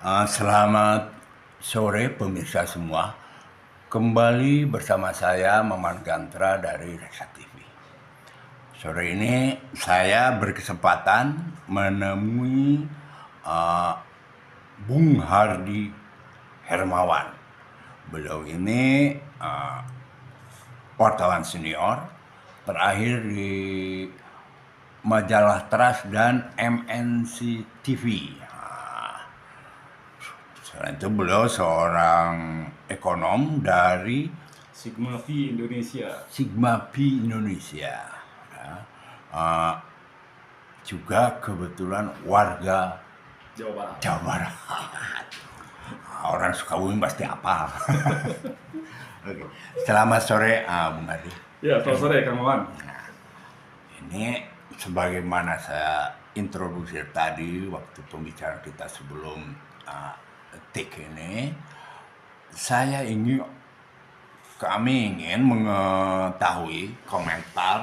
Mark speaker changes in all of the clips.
Speaker 1: Selamat sore pemirsa semua. Kembali bersama saya Maman Gantra dari Reksa TV. Sore ini saya berkesempatan menemui uh, Bung Hardy Hermawan. Beliau ini wartawan senior, terakhir di majalah Trust dan MNC TV. Selain itu beliau seorang ekonom dari
Speaker 2: Sigma P Indonesia.
Speaker 1: Ya. Uh, Juga kebetulan warga Jawa Barat. Orang Sukabumi pasti apa? Oke. Selamat sore, Bung Hardy.
Speaker 2: Ya, selamat sore Kang Maman.
Speaker 1: Ini sebagaimana saya introduksi tadi waktu pembicaraan kita sebelum take ini, kami ingin mengetahui komentar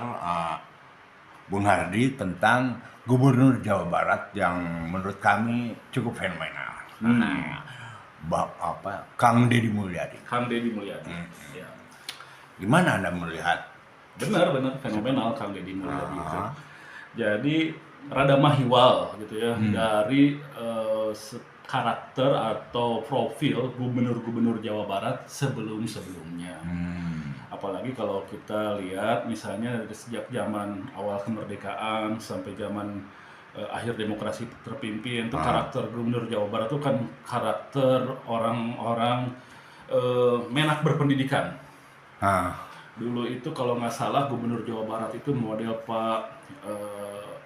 Speaker 1: Bung Hardy tentang Gubernur Jawa Barat yang menurut kami cukup fenomenal. Kang Deddy Mulyadi.
Speaker 2: Ya.
Speaker 1: Gimana Anda melihat?
Speaker 2: Benar fenomenal Kang Deddy Mulyadi itu. Jadi rada mahiwal gitu ya dari karakter atau profil gubernur-gubernur Jawa Barat sebelum-sebelumnya. Apalagi kalau kita lihat misalnya dari sejak zaman awal kemerdekaan sampai zaman akhir demokrasi terpimpin, itu karakter gubernur Jawa Barat itu kan karakter orang-orang menak berpendidikan. Dulu itu kalau nggak salah gubernur Jawa Barat itu model Pak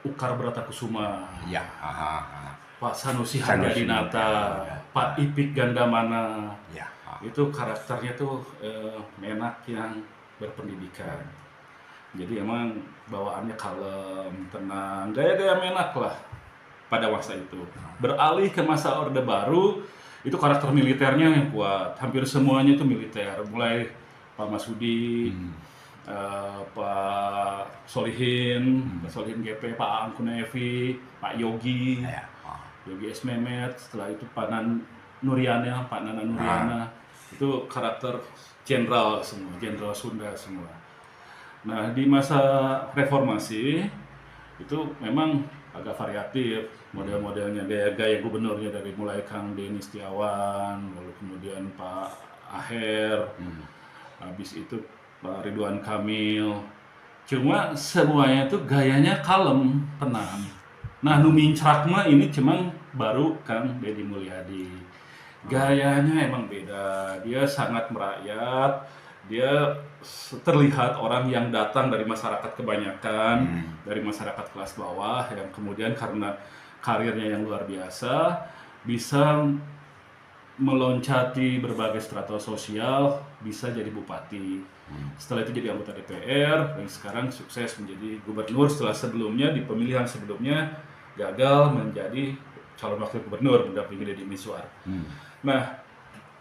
Speaker 2: Ukar Bratakusuma,
Speaker 1: Ya.
Speaker 2: Pak Sanusi Hadjadinata, Pak Ipik Gandamana.
Speaker 1: Ya.
Speaker 2: Itu karakternya tuh menak yang berpendidikan. Jadi emang bawaannya kalem, tenang, gaya-gaya menak lah pada masa itu. Beralih ke masa Orde Baru, itu karakter militernya yang kuat. Hampir semuanya itu militer, mulai Pak Masudi, Pak Solihin, Pak Solihin GP, Pak Angkuna Evi, Pak Yogi, Yogi S. Mehmet, setelah itu Pak Nuriana, Pak Nana Nuriana. Itu karakter jenderal semua, jenderal Sunda semua. Nah, di masa reformasi itu memang agak variatif model-modelnya, gaya gubernurnya, dari mulai Kang Denny Setiawan, lalu kemudian Pak Aher, habis itu Pak Ridwan Kamil. Cuma semuanya itu gayanya kalem, tenang. Nah, nu mincrak mah ini cuman baru Kang Deddy Mulyadi. Gayanya emang beda, dia sangat merakyat, dia terlihat orang yang datang dari masyarakat kebanyakan, dari masyarakat kelas bawah, yang kemudian karena karirnya yang luar biasa, bisa meloncati berbagai strata sosial, bisa jadi bupati. Setelah itu jadi anggota DPR, dan sekarang sukses menjadi gubernur setelah sebelumnya di pemilihan sebelumnya gagal menjadi calon wakil gubernur mendampingi Deddy Mizwar. Nah,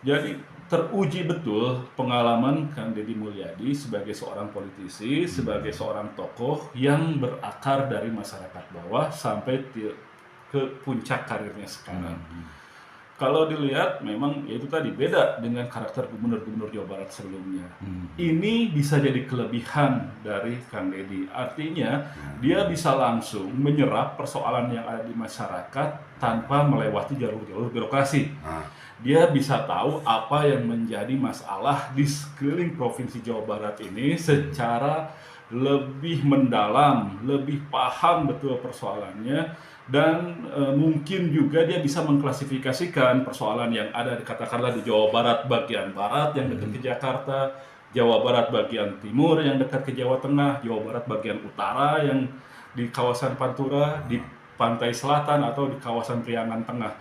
Speaker 2: jadi teruji betul pengalaman Kang Deddy Mulyadi sebagai seorang politisi, sebagai seorang tokoh yang berakar dari masyarakat bawah sampai ke puncak karirnya sekarang. Kalau dilihat memang ya itu tadi beda dengan karakter gubernur-gubernur Jawa Barat sebelumnya. Ini bisa jadi kelebihan dari Kang Deddy. Artinya dia bisa langsung menyerap persoalan yang ada di masyarakat tanpa melewati jalur-jalur birokrasi. Dia bisa tahu apa yang menjadi masalah di sekeliling provinsi Jawa Barat ini secara lebih mendalam, lebih paham betul persoalannya, dan mungkin juga dia bisa mengklasifikasikan persoalan yang ada katakanlah di Jawa Barat bagian barat yang dekat ke Jakarta, Jawa Barat bagian timur yang dekat ke Jawa Tengah, Jawa Barat bagian utara yang di kawasan Pantura, di pantai selatan atau di kawasan Priangan Tengah.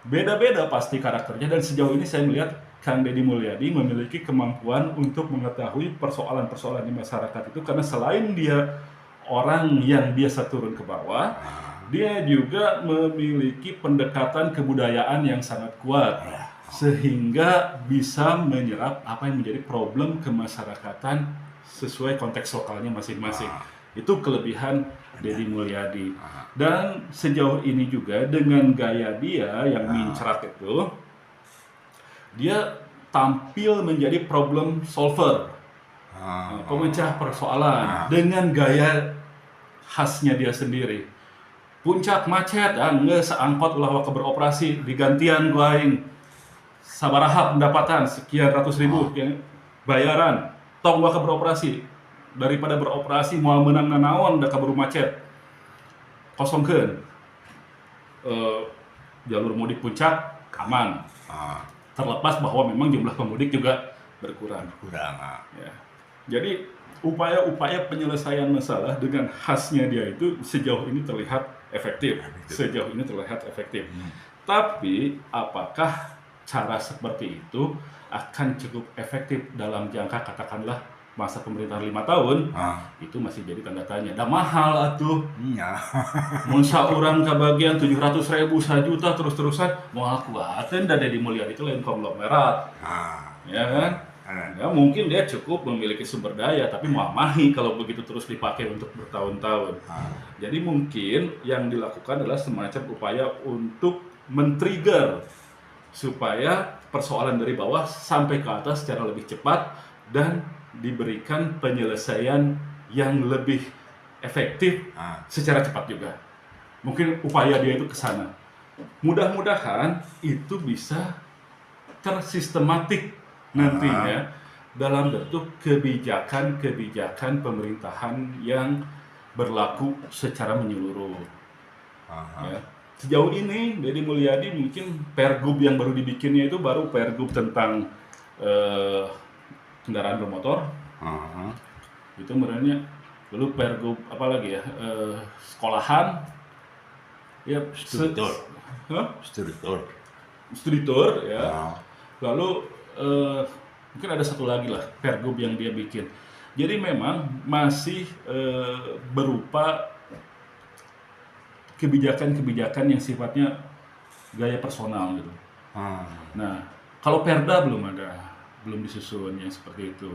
Speaker 2: Beda-beda pasti karakternya, dan sejauh ini saya melihat Kang Deddy Mulyadi memiliki kemampuan untuk mengetahui persoalan-persoalan di masyarakat itu, karena selain dia orang yang biasa turun ke bawah, dia juga memiliki pendekatan kebudayaan yang sangat kuat, sehingga bisa menyerap apa yang menjadi problem kemasyarakatan sesuai konteks lokalnya masing-masing. Itu kelebihan Deddy Mulyadi. Dan sejauh ini juga dengan gaya dia yang mincrat itu, dia tampil menjadi problem solver, pemecah persoalan dengan gaya khasnya dia sendiri. Puncak macet, geus angkot ulah waka beroperasi, digantian ku aing sabaraha pendapatan sekian ratus ribu yang bayaran tong waka beroperasi, daripada beroperasi moal meunang nanaon da kaburu macet kosongkeun. Jalur mudik puncak aman, terlepas bahwa memang jumlah pemudik juga berkurang. Ya. Jadi upaya-upaya penyelesaian masalah dengan khasnya dia itu sejauh ini terlihat efektif. Tapi apakah cara seperti itu akan cukup efektif dalam jangka katakanlah masa pemerintahan 5 tahun? Itu masih jadi tanda tanya. Da mahal atuh. Mun saurang kabagian 700.000 1 juta terus-terusan moal kuateun da Deddy Mulyadi itu lain konglomerat. Ya kan? Ya, mungkin dia cukup memiliki sumber daya, tapi mahi kalau begitu terus dipakai untuk bertahun-tahun. Jadi mungkin yang dilakukan adalah semacam upaya untuk men-trigger supaya persoalan dari bawah sampai ke atas secara lebih cepat dan diberikan penyelesaian yang lebih efektif secara cepat juga. Mungkin upaya dia itu ke sana. Mudah-mudahan itu bisa tersistematik nantinya dalam bentuk kebijakan-kebijakan pemerintahan yang berlaku secara menyeluruh. Ya. Sejauh ini Deddy Mulyadi mungkin pergub yang baru dibikinnya itu baru pergub tentang kendaraan bermotor. Itu sebenarnya lalu pergub apa lagi ya, sekolahan, ya studi tour ya. Lalu mungkin ada satu lagi lah pergub yang dia bikin. Jadi memang masih berupa kebijakan-kebijakan yang sifatnya gaya personal gitu. Nah, kalau perda belum disusun yang seperti itu.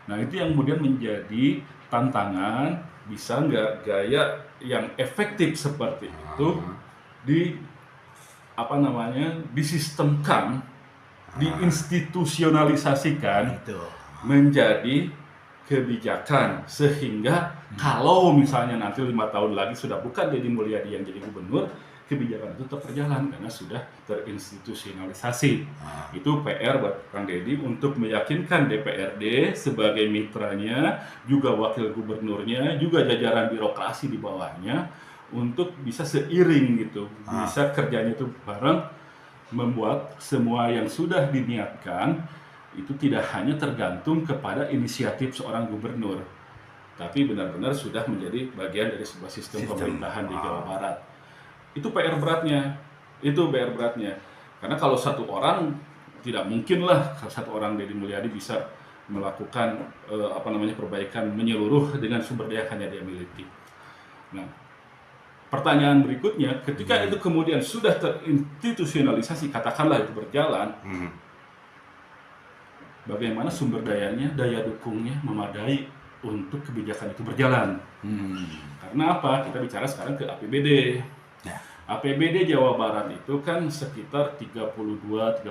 Speaker 2: Nah, itu yang kemudian menjadi tantangan, bisa nggak gaya yang efektif seperti itu disistemkan, diinstitusionalisasikan menjadi kebijakan, sehingga kalau misalnya nanti 5 tahun lagi sudah bukan Deddy Mulyadi yang jadi gubernur, kebijakan itu tetap berjalan karena sudah terinstitusionalisasi. Itu PR buat Kang Deddy untuk meyakinkan DPRD sebagai mitranya, juga wakil gubernurnya, juga jajaran birokrasi di bawahnya untuk bisa seiring gitu, bisa kerjanya itu bareng, membuat semua yang sudah diniatkan itu tidak hanya tergantung kepada inisiatif seorang gubernur, tapi benar-benar sudah menjadi bagian dari sebuah sistem pemerintahan di Jawa Barat. Itu PR beratnya, karena kalau satu orang, tidak mungkinlah satu orang Deddy Mulyadi bisa melakukan perbaikan menyeluruh dengan sumber daya hanya dia miliki. Nah, pertanyaan berikutnya, ketika itu kemudian sudah terinstitusionalisasi, katakanlah itu berjalan, bagaimana sumber dayanya, daya dukungnya memadai untuk kebijakan itu berjalan. Karena apa? Kita bicara sekarang ke APBD. APBD Jawa Barat itu kan sekitar 32, 33,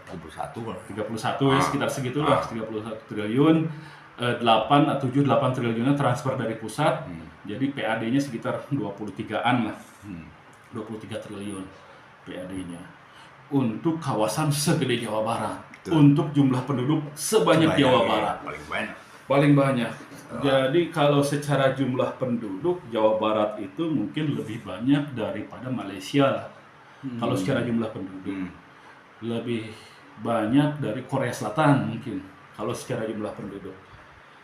Speaker 2: 31 ya, sekitar segitulah, 31 triliun. 8 triliunnya transfer dari pusat, jadi PAD-nya sekitar 23-an lah, 23 triliun PAD-nya untuk kawasan segede Jawa Barat. Untuk jumlah penduduk sebanyak Jawa Barat, paling banyak. Jadi kalau secara jumlah penduduk Jawa Barat itu mungkin lebih banyak daripada Malaysia. Kalau secara jumlah penduduk lebih banyak dari Korea Selatan mungkin kalau secara jumlah penduduk.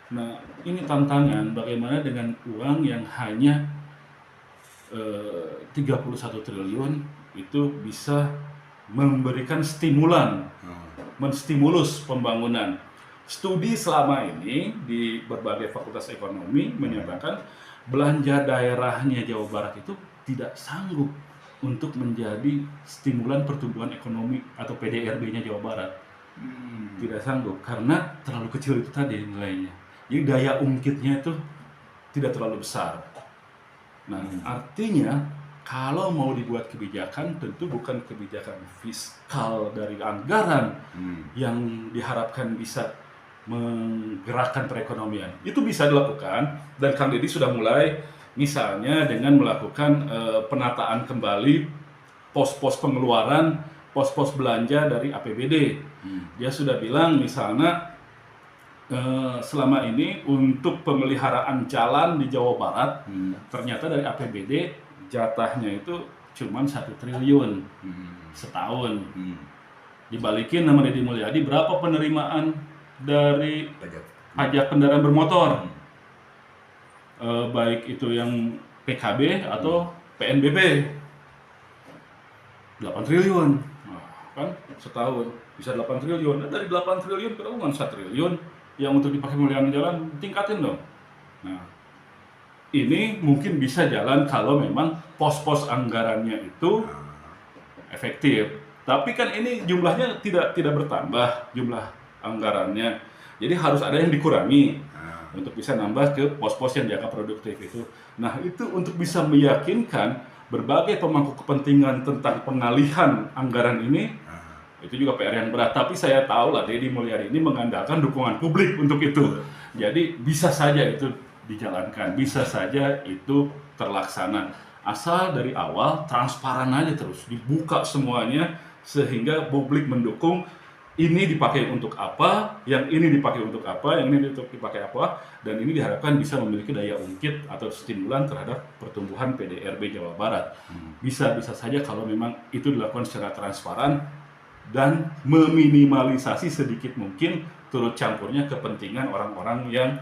Speaker 2: Nah, ini tantangan bagaimana dengan uang yang hanya 31 triliun itu bisa memberikan stimulan, menstimulus pembangunan. Studi selama ini di berbagai fakultas ekonomi menyatakan belanja daerahnya Jawa Barat itu tidak sanggup untuk menjadi stimulan pertumbuhan ekonomi atau PDRB-nya Jawa Barat. Tidak sanggup karena terlalu kecil itu tadi nilainya. Jadi daya ungkitnya itu tidak terlalu besar. Nah, artinya kalau mau dibuat kebijakan, tentu bukan kebijakan fiskal dari anggaran yang diharapkan bisa menggerakkan perekonomian. Itu bisa dilakukan, dan Kang Deddy sudah mulai, misalnya dengan melakukan penataan kembali pos-pos pengeluaran, pos-pos belanja dari APBD. Dia sudah bilang misalnya selama ini untuk pemeliharaan jalan di Jawa Barat, ternyata dari APBD jatahnya itu cuma 1 triliun setahun. Dibalikin sama Deddy Mulyadi, berapa penerimaan dari pajak kendaraan bermotor? Baik itu yang PKB atau PNBP, 8 triliun. Nah, kan setahun bisa 8 triliun. Nah, dari 8 triliun kita bukan 1 triliun yang untuk dipakai pemeliharaan jalan, tingkatin dong. Nah, ini mungkin bisa jalan kalau memang pos-pos anggarannya itu efektif. Tapi kan ini jumlahnya tidak bertambah jumlah anggarannya. Jadi harus ada yang dikurangi untuk bisa nambah ke pos-pos yang dianggap produktif itu. Nah, itu untuk bisa meyakinkan berbagai pemangku kepentingan tentang pengalihan anggaran ini, itu juga PR yang berat. Tapi saya tahu lah Deddy Mulyadi ini mengandalkan dukungan publik untuk itu. Jadi bisa saja itu dijalankan, bisa saja itu terlaksana. Asal dari awal transparan aja, terus dibuka semuanya sehingga publik mendukung. Ini dipakai untuk apa, yang ini dipakai untuk apa, yang ini dipakai apa, dan ini diharapkan bisa memiliki daya ungkit atau stimulan terhadap pertumbuhan PDRB Jawa Barat. Bisa saja kalau memang itu dilakukan secara transparan dan meminimalisasi sedikit mungkin turut campurnya kepentingan orang-orang yang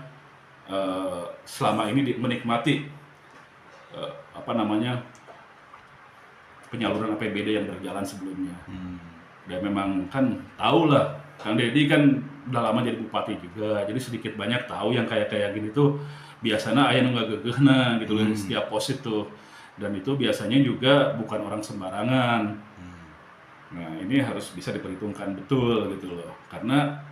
Speaker 2: selama ini menikmati penyaluran APBD yang berjalan sebelumnya. Dan memang kan tahu lah, Kang Deddy kan udah lama jadi bupati juga, jadi sedikit banyak tahu yang kayak gini tuh biasanya aya nu ngageugeuna gitu loh setiap pos itu, dan itu biasanya juga bukan orang sembarangan. Nah, ini harus bisa diperhitungkan betul gitu loh, karena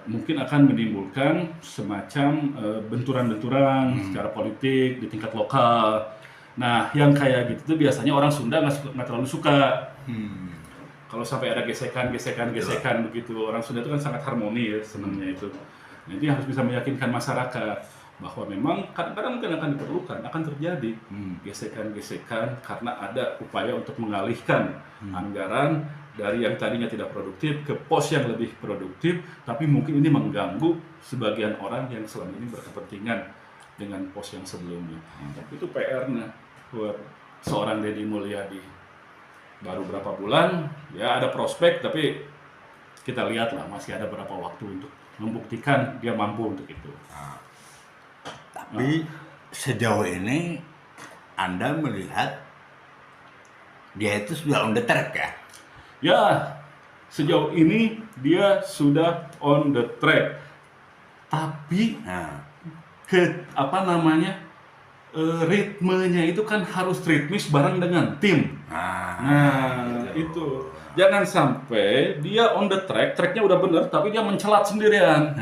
Speaker 2: mungkin akan menimbulkan semacam benturan-benturan secara politik di tingkat lokal. Nah, yang kayak gitu tuh biasanya orang Sunda nggak terlalu suka. Kalau sampai ada gesekan begitu, orang Sunda itu kan sangat harmoni ya, senangnya itu. Jadi harus bisa meyakinkan masyarakat bahwa memang kadang-kadang mungkin akan diperlukan, akan terjadi gesekan-gesekan karena ada upaya untuk mengalihkan anggaran dari yang tadinya tidak produktif ke pos yang lebih produktif, tapi mungkin ini mengganggu sebagian orang yang selama ini berkepentingan dengan pos yang sebelumnya. Itu PR-nya buat seorang Deddy Mulyadi. Baru berapa bulan, ya ada prospek, tapi kita lihatlah masih ada berapa waktu untuk membuktikan dia mampu untuk itu.
Speaker 1: Tapi sejauh ini Anda melihat dia itu sudah on the track ya?
Speaker 2: Ya, sejauh ini dia sudah on the track. Tapi ritmenya itu kan harus ritmis bareng dengan tim. Nah, itu. Jangan sampai dia on the tracknya udah bener, tapi dia mencelat sendirian.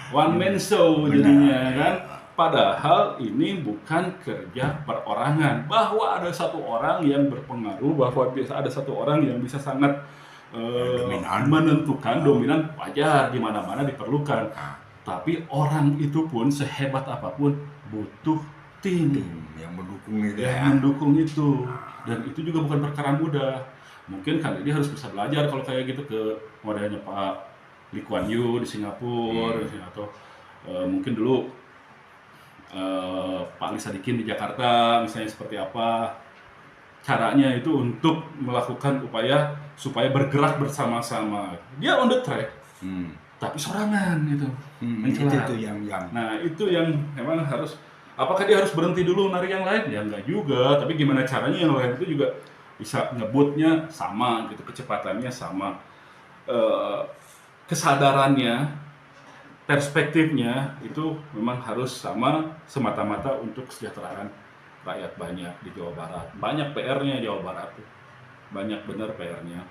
Speaker 2: One man show jadinya kan. Padahal ini bukan kerja perorangan. Bahwa ada satu orang yang berpengaruh, bahwa bisa ada satu orang yang bisa sangat menentukan dominan, wajar di mana-mana diperlukan. Tapi orang itu pun sehebat apapun butuh tim
Speaker 1: yang mendukung itu.
Speaker 2: Mendukung itu. Dan itu juga bukan perkara mudah. Mungkin kan dia harus bisa belajar kalau kayak gitu ke modelnya Pak Lee Kuan Yew di Singapura, atau mungkin dulu Pak Ali Sadikin di Jakarta misalnya, seperti apa caranya itu untuk melakukan upaya supaya bergerak bersama-sama. Dia on the track, tapi sorangan gitu.
Speaker 1: Itu yang
Speaker 2: Nah, itu yang memang harus. Apakah dia harus berhenti dulu narik yang lain? Ya enggak juga, tapi gimana caranya yang lain itu juga bisa ngebutnya sama gitu, kecepatannya sama, kesadarannya, perspektifnya itu memang harus sama, semata-mata untuk kesejahteraan rakyat banyak di Jawa Barat. Banyak PR-nya Jawa Barat tuh. Banyak benar PR-nya.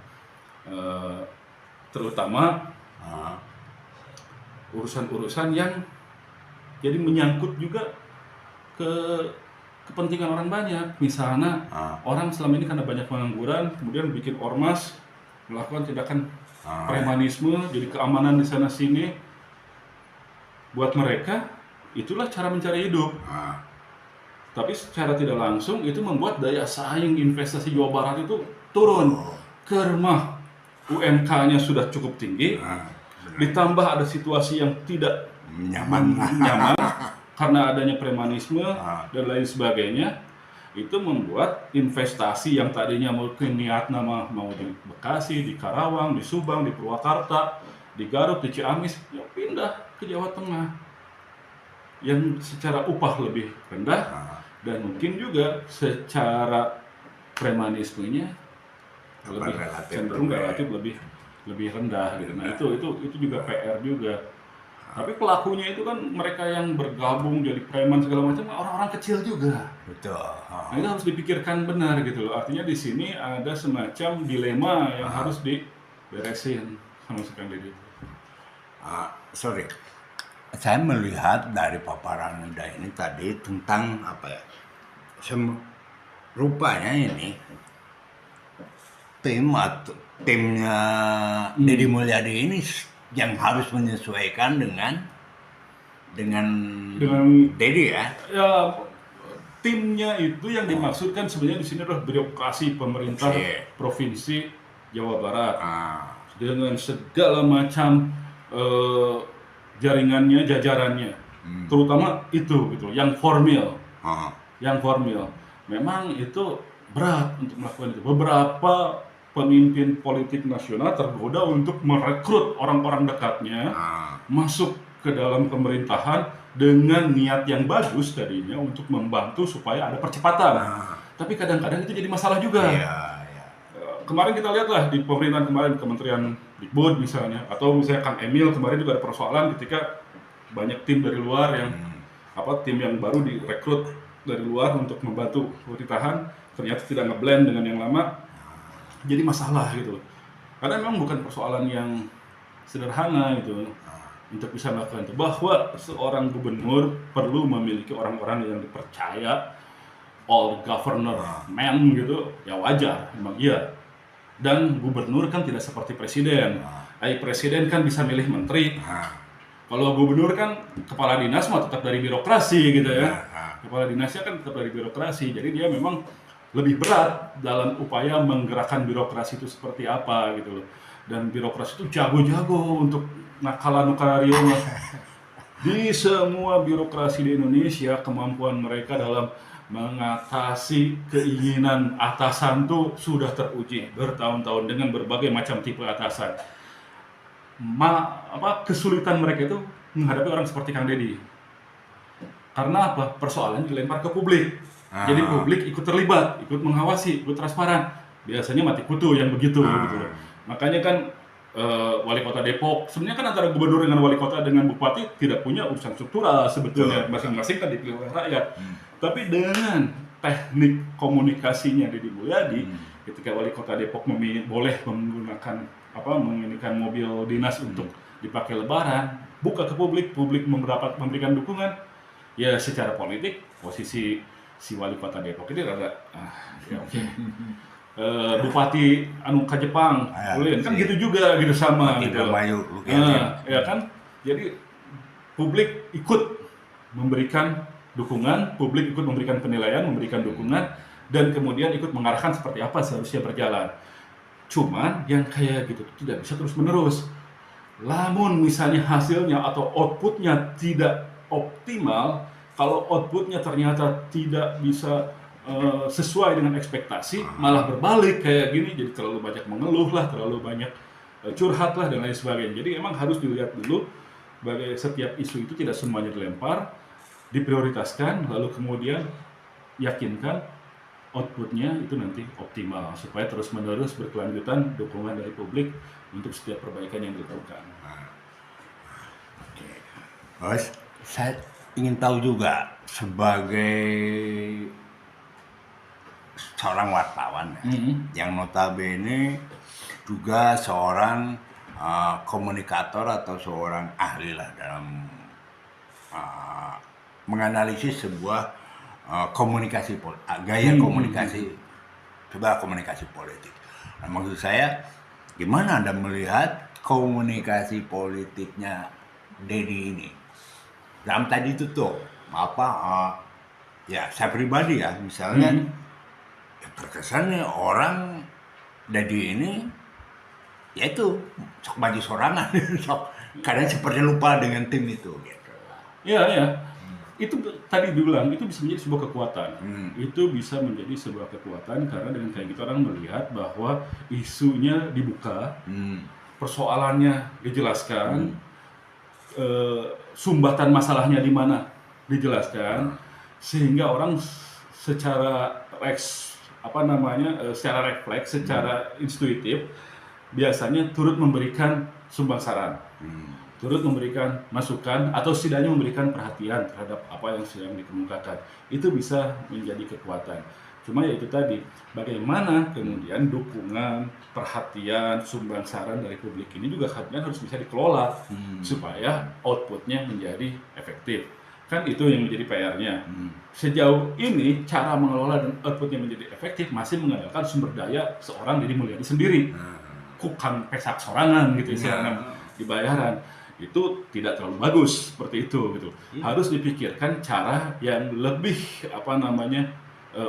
Speaker 2: Terutama urusan-urusan yang jadi menyangkut juga ke kepentingan orang banyak. Misalnya orang selama ini karena banyak pengangguran, kemudian bikin ormas melakukan tindakan premanisme, jadi keamanan di sana sini. Buat mereka itulah cara mencari hidup. Tapi secara tidak langsung itu membuat daya saing investasi Jawa Barat itu turun. Kermah UMK-nya sudah cukup tinggi, ditambah ada situasi yang tidak nyaman karena adanya premanisme dan lain sebagainya. Itu membuat investasi yang tadinya mungkin niatnya mau di Bekasi, di Karawang, di Subang, di Purwakarta, di Garut, di Ciamis, ya pindah ke Jawa Tengah yang secara upah lebih rendah dan mungkin juga secara premanismenya lebih cenderung relatif lebih rendah gitu. Nah itu juga PR juga. Tapi pelakunya itu kan mereka yang bergabung jadi preman segala macam orang-orang kecil juga.
Speaker 1: Betul.
Speaker 2: Nah itu harus dipikirkan benar gitu loh. Artinya di sini ada semacam dilema yang harus diberesin sama si Kang Deddy.
Speaker 1: Sorry, saya melihat dari paparan Anda ini tadi tentang apa ya? Rupanya ini timnya Deddy Mulyadi ini yang harus menyesuaikan dengan Deddy ya.
Speaker 2: Ya timnya itu yang dimaksudkan sebenarnya di sini adalah birokrasi pemerintah provinsi Jawa Barat dengan segala macam jaringannya, jajarannya, terutama itu gitu, yang formal. Yang formal, memang itu berat untuk melakukan itu. Beberapa pemimpin politik nasional tergoda untuk merekrut orang-orang dekatnya masuk ke dalam pemerintahan dengan niat yang bagus tadinya untuk membantu supaya ada percepatan. Tapi kadang-kadang itu jadi masalah juga. Kemarin kita lihatlah di pemerintahan kemarin, Kementerian Dikbud misalnya, atau misalnya Kang Emil kemarin juga ada persoalan ketika banyak tim dari luar yang tim yang baru direkrut dari luar untuk membantu pemerintahan, ternyata tidak ngeblend dengan yang lama, jadi masalah gitu. Karena memang bukan persoalan yang sederhana gitu untuk bisa melakukan itu. Bahwa seorang gubernur perlu memiliki orang-orang yang dipercaya, all governor man gitu, ya wajar, memang iya. Dan gubernur kan tidak seperti presiden. Presiden kan bisa milih menteri. Kalau gubernur kan kepala dinas mah tetap dari birokrasi gitu ya. Kepala dinasnya kan tetap dari birokrasi, jadi dia memang lebih berat dalam upaya menggerakkan birokrasi itu seperti apa gitu loh. Dan birokrasi itu jago-jago untuk nakala-nukario. Di semua birokrasi di Indonesia, kemampuan mereka dalam mengatasi keinginan atasan tuh sudah teruji bertahun-tahun dengan berbagai macam tipe atasan. Kesulitan mereka itu menghadapi orang seperti Kang Deddy. Karena apa? Persoalannya dilempar ke publik. Jadi publik ikut terlibat, ikut mengawasi, ikut transparan. Biasanya mati kutu yang begitu. Gitu. Makanya kan wali kota Depok, sebenarnya kan antara gubernur dengan wali kota dengan bupati tidak punya urusan struktural sebetulnya. Masing-masing kan dipilih oleh rakyat. Tapi dengan teknik komunikasinya Deddy Mulyadi, ketika wali kota Depok boleh menggunakan menginginkan mobil dinas untuk dipakai lebaran, buka ke publik, publik memberikan dukungan. Ya secara politik posisi si wali kota Depok ini rada bupati ka Jepang, kan gitu juga gitu sama gitu. Ya kan, jadi publik ikut memberikan dukungan, publik ikut memberikan penilaian, memberikan dukungan, dan kemudian ikut mengarahkan seperti apa seharusnya berjalan. Cuman yang kayak gitu tidak bisa terus menerus. Lamun misalnya hasilnya atau outputnya tidak optimal, kalau outputnya ternyata tidak bisa sesuai dengan ekspektasi, malah berbalik kayak gini, jadi terlalu banyak mengeluh lah, terlalu banyak curhat lah dan lain sebagainya. Jadi emang harus dilihat dulu, bagai setiap isu itu tidak semuanya dilempar, diprioritaskan, lalu kemudian yakinkan outputnya itu nanti optimal supaya terus menerus berkelanjutan dukungan dari publik untuk setiap perbaikan yang dilakukan.
Speaker 1: Terus saya ingin tahu juga sebagai seorang wartawan yang notabene juga seorang komunikator atau seorang ahli lah dalam menganalisis sebuah gaya komunikasi, sebuah komunikasi politik. Nah, maksud saya, gimana Anda melihat komunikasi politiknya Dedi ini? Dalam tadi itu tuh, ya saya pribadi ya, misalnya, ya terkesan nih orang Dedi ini, yaitu sok maju sorangan, kadang seperti lupa dengan tim itu. Gitu.
Speaker 2: Ya. Itu tadi dibilang itu bisa menjadi sebuah kekuatan. Itu bisa menjadi sebuah kekuatan karena dengan kayak gitu orang melihat bahwa isunya dibuka, persoalannya dijelaskan, sumbatan masalahnya di mana dijelaskan, sehingga orang secara secara refleks, secara intuitif biasanya turut memberikan sumbang saran. Turut memberikan masukan atau setidaknya memberikan perhatian terhadap apa yang sedang dikemukakan. Itu bisa menjadi kekuatan. Cuma ya itu tadi, bagaimana kemudian dukungan, perhatian, sumbang saran dari publik ini juga harus bisa dikelola supaya outputnya menjadi efektif. Kan itu yang menjadi PR-nya. Sejauh ini cara mengelola dan outputnya menjadi efektif masih mengandalkan sumber daya seorang Deddy Mulyadi sendiri. Kukang pesak sorangan gitu istilahnya di bayaran. Itu tidak terlalu bagus seperti itu gitu. Harus dipikirkan cara yang lebih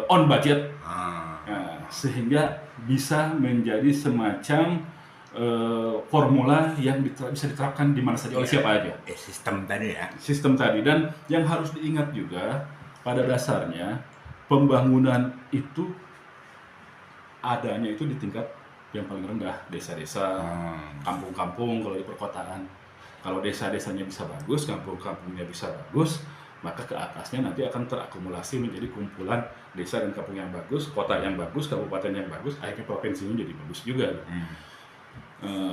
Speaker 2: on budget, nah, sehingga bisa menjadi semacam formula yang bisa diterapkan di mana saja oleh siapa aja. Sistem tadi, dan yang harus diingat juga pada dasarnya pembangunan itu adanya itu di tingkat yang paling rendah, desa-desa, kampung-kampung kalau di perkotaan. Kalau desa-desanya bisa bagus, kampung-kampungnya bisa bagus, maka ke atasnya nanti akan terakumulasi menjadi kumpulan desa dan kampung yang bagus, kota yang bagus, kabupaten yang bagus, akhirnya provinsinya jadi bagus juga.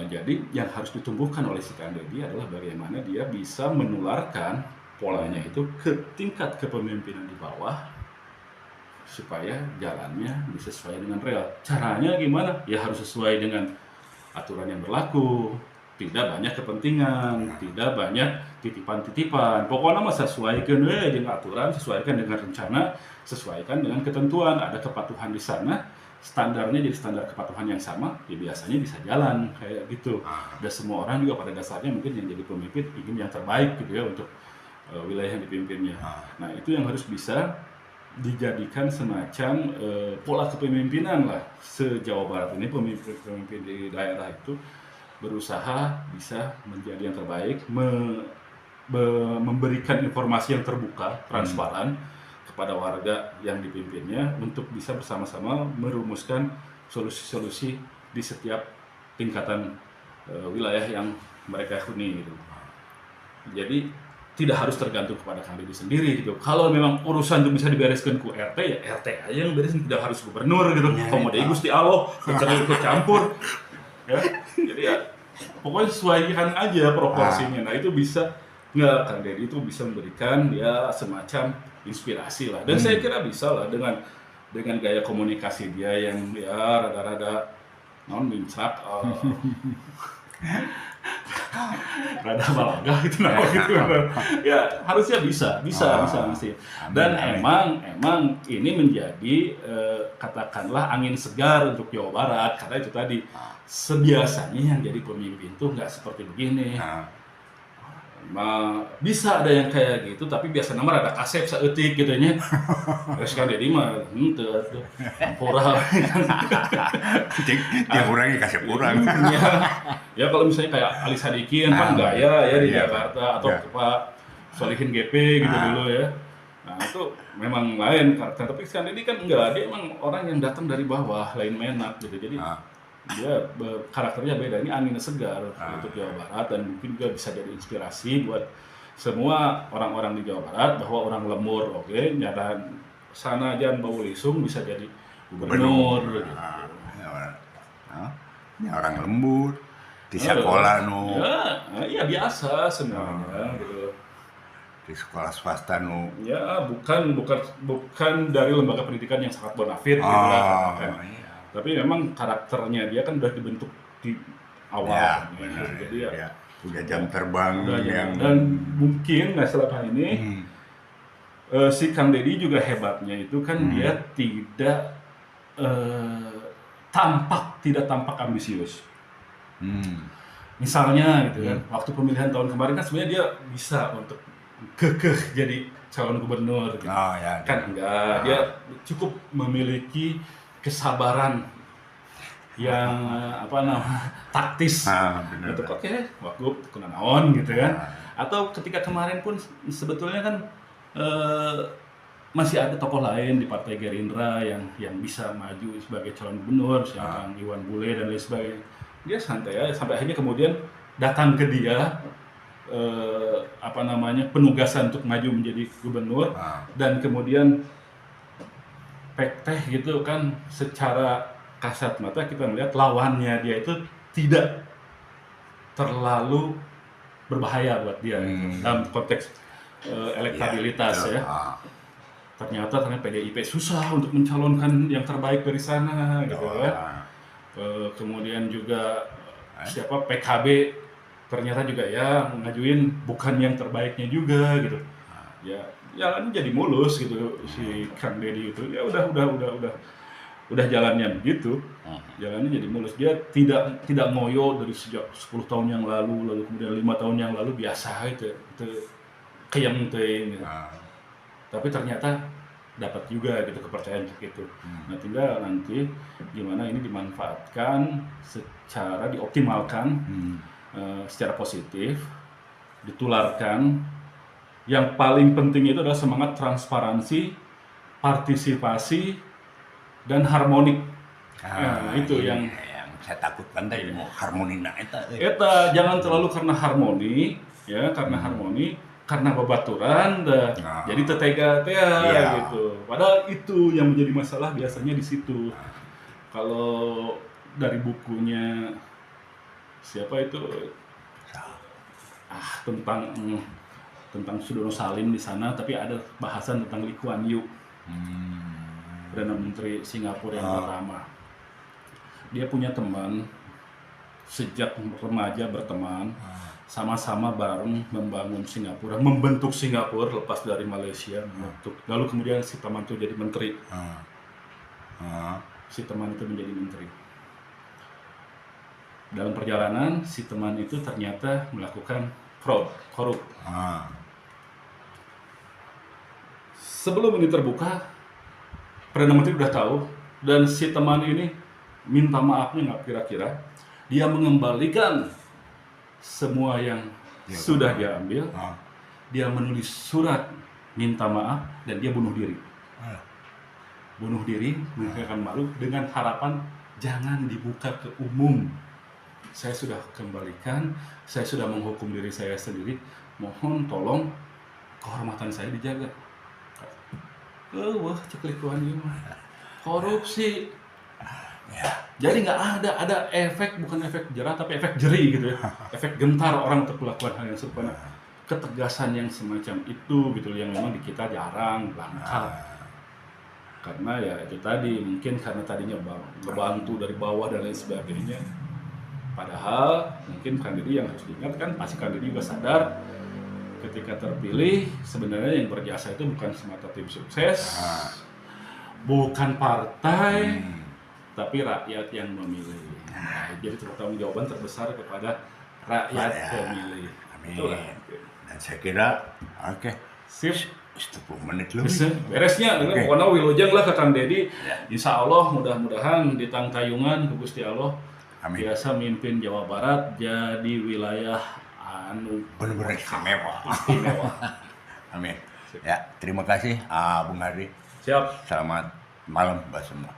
Speaker 2: Jadi yang harus ditumbuhkan oleh si Kang Deddy adalah bagaimana dia bisa menularkan polanya itu ke tingkat kepemimpinan di bawah, supaya jalannya bisa sesuai dengan real. Caranya gimana? Ya harus sesuai dengan aturan yang berlaku, tidak banyak kepentingan, tidak banyak titipan-titipan. Pokoknya mah sesuaikan dengan aturan, sesuaikan dengan rencana, sesuaikan dengan ketentuan. Ada kepatuhan di sana, standarnya jadi standar kepatuhan yang sama, ya biasanya bisa jalan kayak gitu. Dan semua orang juga pada dasarnya mungkin yang jadi pemimpin ingin yang terbaik gitu ya untuk wilayah yang dipimpinnya. Nah itu yang harus bisa dijadikan semacam pola kepemimpinan lah se-Jawa Barat ini. Pemimpin di daerah itu berusaha bisa menjadi yang terbaik, memberikan informasi yang terbuka, transparan kepada warga yang dipimpinnya untuk bisa bersama-sama merumuskan solusi-solusi di setiap tingkatan wilayah yang mereka huni gitu. Jadi tidak harus tergantung kepada Kang Deddy sendiri gitu. Kalau memang urusan itu bisa dibereskan ku RT, ya RT aja yang beresin, tidak harus gubernur gitu. Komode Gusti Allah, ikut campur. Ya, jadi ya pokoknya sesuaikan aja proporsinya. Nah itu bisa Kang Deddy itu bisa memberikan ya semacam inspirasi lah. Dan saya kira bisa lah dengan gaya komunikasi dia yang ya rada-rada mincak, rada balagah gitu gitu. Ya harusnya bisa masih. Dan emang ini menjadi katakanlah angin segar untuk Jawa Barat, karena itu tadi sebiasanya yang jadi pemimpin tuh nggak seperti begini. Bisa ada yang kayak gitu, tapi biasa nama ada kasep saeutik gitu nya. Terus Kang Deddy mah teu pura.
Speaker 1: Dia orangnya kasep urang.
Speaker 2: Ya kalau misalnya kayak Ali Sadikin kan gaya ya di Jakarta, atau Pak Solihin GP gitu dulu ya. Nah itu memang lain karakter, tapi Kang Deddy kan enggak, dia emang orang yang datang dari bawah, lain menak gitu. Jadi dia karakternya beda, ini angin segar untuk Jawa Barat, dan mungkin juga bisa jadi inspirasi buat semua orang-orang di Jawa Barat bahwa orang lembur nyadar sana aja bau lisung bisa jadi gubernur gitu.
Speaker 1: Ini orang lembur di sekolah
Speaker 2: ya biasa semuanya gitu.
Speaker 1: Di sekolah swasta
Speaker 2: ya bukan dari lembaga pendidikan yang sangat bonafit gitu lah kan. Tapi memang karakternya dia kan udah dibentuk di awal,
Speaker 1: jadi udah jam terbang
Speaker 2: dan mungkin nggak selama ini Si Kang Deddy juga hebatnya itu kan dia tidak tidak tampak ambisius. Misalnya gitu kan, waktu pemilihan tahun kemarin kan sebenarnya dia bisa untuk kekeh jadi calon gubernur gitu.
Speaker 1: Oh, ya.
Speaker 2: Kan enggak, dia cukup memiliki kesabaran yang taktis
Speaker 1: benar.
Speaker 2: untuk oke, wagub kunaon gitu kan. Atau ketika kemarin pun sebetulnya kan masih ada tokoh lain di Partai Gerindra yang bisa maju sebagai calon gubernur, Kang Iwan Bule dan lain sebagainya. Dia santai aja sampai akhirnya kemudian datang ke dia penugasan untuk maju menjadi gubernur dan kemudian teh gitu kan, secara kasat mata kita melihat lawannya dia itu tidak terlalu berbahaya buat dia dalam konteks elektabilitas ya. Ternyata PDIP susah untuk mencalonkan yang terbaik dari sana gitu kan. Kemudian juga PKB ternyata juga ya ngajuin bukan yang terbaiknya juga gitu. Ya jalan jadi mulus gitu si Kang Deddy itu. Ya udah jalannya begitu. Jalannya jadi mulus. Dia tidak ngoyo dari sejak 10 tahun yang lalu kemudian 5 tahun yang lalu biasa itu keyeng teuing gitu. Tapi ternyata dapat juga gitu kepercayaan itu. Nah, tinggal nanti gimana ini dimanfaatkan secara dioptimalkan secara positif, ditularkan. Yang paling penting itu adalah semangat transparansi, partisipasi, dan harmonik. Itu yang
Speaker 1: saya takutkan tadi mau harmoni
Speaker 2: eta jangan terlalu karena harmoni ya, karena babaturan jadi tetega gitu. Padahal itu yang menjadi masalah biasanya di situ. Kalau dari bukunya siapa itu tentang Sudono Salim di sana, tapi ada bahasan tentang Lee Kuan Yew, Perdana Menteri Singapura yang pertama. Dia punya teman sejak remaja berteman. Sama-sama bareng membangun Singapura, membentuk Singapura lepas dari Malaysia, lalu kemudian si teman itu jadi menteri. Si teman itu menjadi menteri. Dalam perjalanan si teman itu ternyata melakukan fraud, korup. Sebelum ini terbuka, Perdana Menteri udah tahu, dan si teman ini minta maafnya nggak kira-kira, dia mengembalikan semua yang sudah dia ambil, dia menulis surat minta maaf dan dia bunuh diri. Meninggalkan malu dengan harapan jangan dibuka ke umum. Saya sudah kembalikan, saya sudah menghukum diri saya sendiri. Mohon tolong kehormatan saya dijaga. Wah, ceklik Kuan Yew korupsi. Jadi nggak ada efek, bukan efek jerah tapi efek jeri gitu ya, efek gentar orang untuk melakukan hal yang serupa. Ketegasan yang semacam itu gitu yang memang di kita jarang langka. Karena ya itu tadi mungkin karena tadinya ngebantu dari bawah dan lain sebagainya. Padahal mungkin Kang Deddy yang harus diingatkan, pasti Kang Deddy juga sadar ketika terpilih sebenarnya yang berjasa itu bukan semata tim sukses, bukan partai. Tapi rakyat yang memilih. Jadi pertanggungjawaban terbesar kepada rakyat pemilih.
Speaker 3: Amin. Dan saya kira oke.
Speaker 2: Sip.
Speaker 3: 10 menit lebih.
Speaker 2: Beresnya, pokoknya wilujeng lah ke Kang Deddy. Insya Allah mudah-mudahan di Tangtayungan ku Gusti Allah
Speaker 3: Amin.
Speaker 2: biasa mimpin Jawa Barat jadi wilayah anu
Speaker 3: Benar-benar
Speaker 2: istimewa.
Speaker 3: Amin. Ya, terima kasih Bung Hardi.
Speaker 2: Siap.
Speaker 3: Selamat malam Mbak semua.